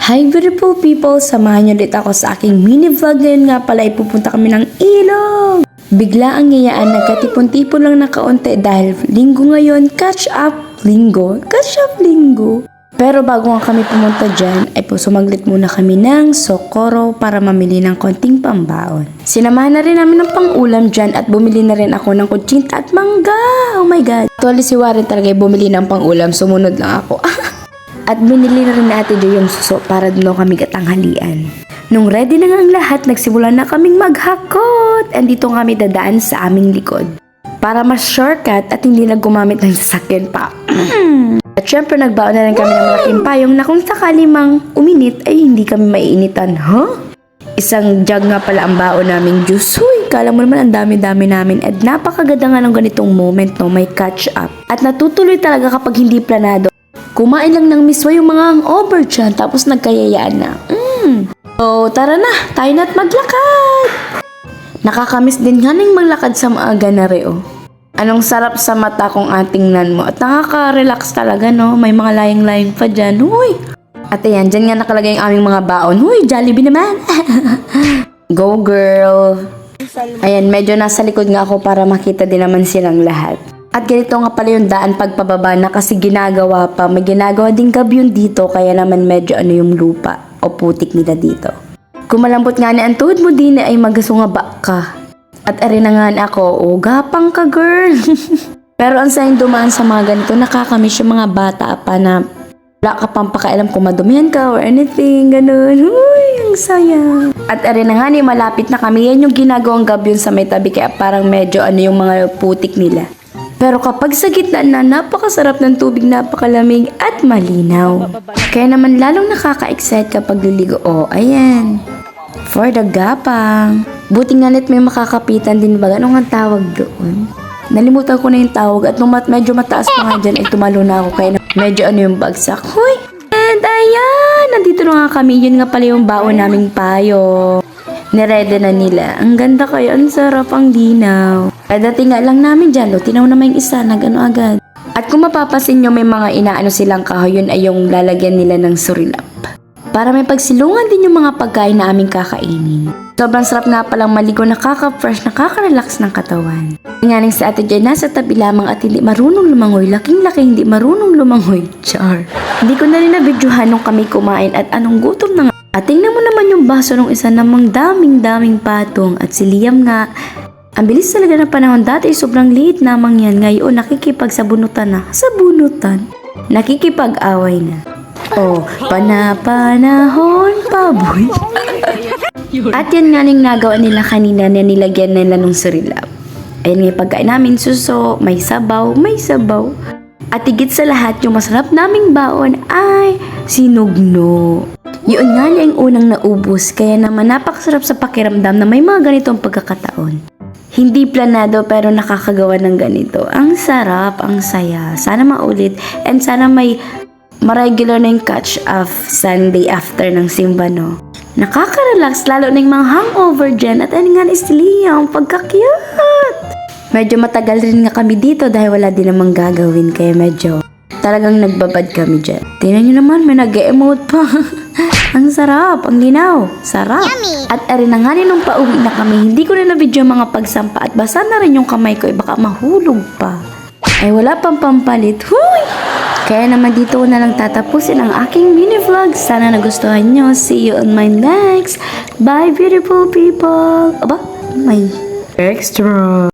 Hi beautiful people! Samahan niyo ulit ako sa aking mini vlog. Ngayon nga pala ipupunta kami ng ilog. Bigla ang ngayaan, nagkatipon-tipon lang na kaunti dahil linggo ngayon, catch up linggo. Pero bago nga kami pumunta dyan, ay po sumaglit muna kami ng Socorro para mamili ng konting pambaon. Sinamahan na rin namin ng pang-ulam dyan at bumili na rin ako ng kutsinta at mangga. Oh my God! Actually si Warren talaga bumili ng pang-ulam, sumunod lang ako. At binili na rin natin yung suso para doon kami katanghalian. Nung ready na nga ang lahat, nagsimula na kaming maghakot. And dito kami dadaan sa aming likod. Para mas shortcut at hindi na gumamit ng sasakyan pa. At syempre nagbaon na rin kami ng malaking payong na kung sakali mang uminit ay hindi kami maiinitan. Isang jug nga pala ang baon naming juice. Huy, kala mo naman ang dami-dami namin. At napakaganda nga ng ganitong moment, no? May catch up. At natutuloy talaga kapag hindi planado. Kumain lang ng miswa yung mga hangover dyan, tapos nagkayayaan na. So, tara na, tayo na't maglakad! Nakakamiss din nga nang maglakad sa maaga na reo. Anong sarap sa mata kung atingnan mo. At nakaka-relax talaga, no? May mga layang-layang pa dyan. Huy! At ayan, dyan nga nakalagay yung aming mga baon. Huy, Jollibee naman! Go girl! Ayan, medyo nasa likod nga ako para makita din naman silang lahat. At ganito nga pala yung daan pagpababa na kasi ginagawa pa. May ginagawa din gabyon dito kaya naman medyo yung lupa o putik nila dito. Kung malambot nga na ang tuhod mo din ay magasunga ka. At arin na nga ako, gapang ka girl. Pero ang sayang dumaan sa mga ganito, nakakamiss yung mga bata pa na wala ka pang pakialam kung madumihan ka or anything, ganun. Uy, ang saya. At arin na nga malapit na kami. Yan yung ginagawang gabyon sa may tabi kaya parang medyo yung mga putik nila. Pero kapag sa gitna na, napakasarap ng tubig, napakalamig at malinaw. Kaya naman lalong nakaka-excite kapag liligo. Ayan. For the gapang. Buti nga net may makakapitan din ba? Anong ang tawag doon? Nalimutan ko na yung tawag at nung medyo mataas pa nga dyan, ay tumalo na ako. Kaya medyo yung bagsak. Hoy! And ayan! Nandito na nga kami. Yun nga pala yung baon naming payo. Nirede na nila. Ang ganda kayo. Ang sarap, ang linaw. Dating nga lang namin dyan, tinaw naman yung isa, nag-ano agad. At kung mapapasin nyo, may mga inaano silang kahoy, yun ay yung lalagyan nila ng surilap. Para may pagsilungan din yung mga pagkain na aming kakainin. Sobrang sarap nga palang maligo, nakaka-fresh, nakaka-relax ng katawan. Nganing sa ate dyan, nasa tabi lamang at hindi marunong lumangoy, laking-laki hindi marunong lumangoy, char. Hindi ko na rin nabidyohan nung kami kumain at anong gutom na nga. At tingnan mo naman yung baso ng isa namang daming patong at si Liam nga. Ang bilis talaga ng panahon. Dati sobrang liit namang yan. Ngayon nakikipagsabunutan na. Sabunutan. Nakikipag-away na. Panahon paboy. At yan nga ning nagawa nila kanina na nilagyan nila ng surilap. Ayan nga yung pagkain namin, suso, may sabaw. At higit sa lahat, yung masarap naming baon ay sinugno. Yun nga niya yung unang naubos. Kaya naman napakasarap sa pakiramdam na may mga ganitong pagkakataon. Hindi planado pero nakakagawa ng ganito. Ang sarap, ang saya. Sana maulit and sana may ma-regular na yung catch of Sunday after ng simba, no? Nakaka-relax lalo na yung mga hangover dyan at ano nga is Liam, pagka-cute. Medyo matagal rin nga kami dito dahil wala din namang gagawin kaya medyo talagang nagbabad kami dyan. Tingnan nyo naman, may nag-emote pa. Ang sarap, ang linaw, sarap. Yummy. At arin na nga nung pauwi na kami, hindi ko na na-video mga pagsampa at basa na rin yung kamay ko, baka mahulog pa. Ay wala pang pampalit, huy! Kaya naman dito ko na lang tatapusin ang aking mini vlog. Sana nagustuhan nyo. See you on my next. Bye beautiful people. Aba, may extra.